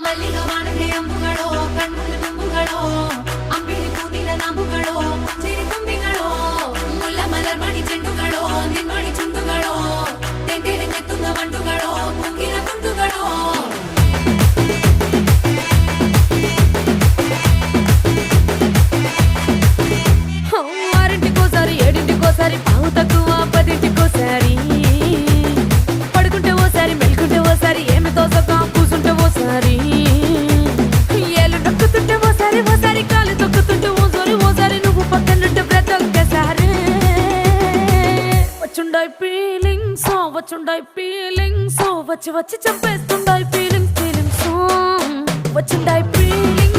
ಮಲ್ಲಿಗ ವಾಣಗೆ ಅಂಬುಗಳೋ ಕಣ್ಣುಗಳ ತುಂಬುಗಳೋ ಅಂಬಿಳಿ ಕೂದಿನ ನಂಬುಗಳೋ ಮುಂಚಿರಿ ತುಂಬಿಗಳೋ ಮುಲ್ಲ ಮಲರ್ ಮಣಿ ಚೆಂಡುಗಳೋ ನಿನ್ಮಣಿ ಚುಂಡುಗಳೋ ತೆಂಗೆರೆ ನೆತ್ತುಂಗ ಮಂಡುಗಳೋ ಮುಂಗಿನ ತುಂಡುಗಳೋ ఆరింటికోసారి ఏడింటికోసారి పావు తక్కువ పదింటికోసారి పడుకుంటే ఓసారి మెలుకుంటే ఓసారి ఏమి తోసక కూసుంటే ఓసారి ఏళ్ళు నొక్కుతుంటే ఓసారి ఓసారి కాలు తొక్కుతుంటే ఓసారి నువ్వు పక్కనుంటే బ్రతొక్కసారి వచ్చుండాయి ఫీలింగ్స్ వచ్చి వచ్చి చంపేస్తుండాయి ఫీలింగ్స్ వచ్చిండాయి ఫీలింగ్స్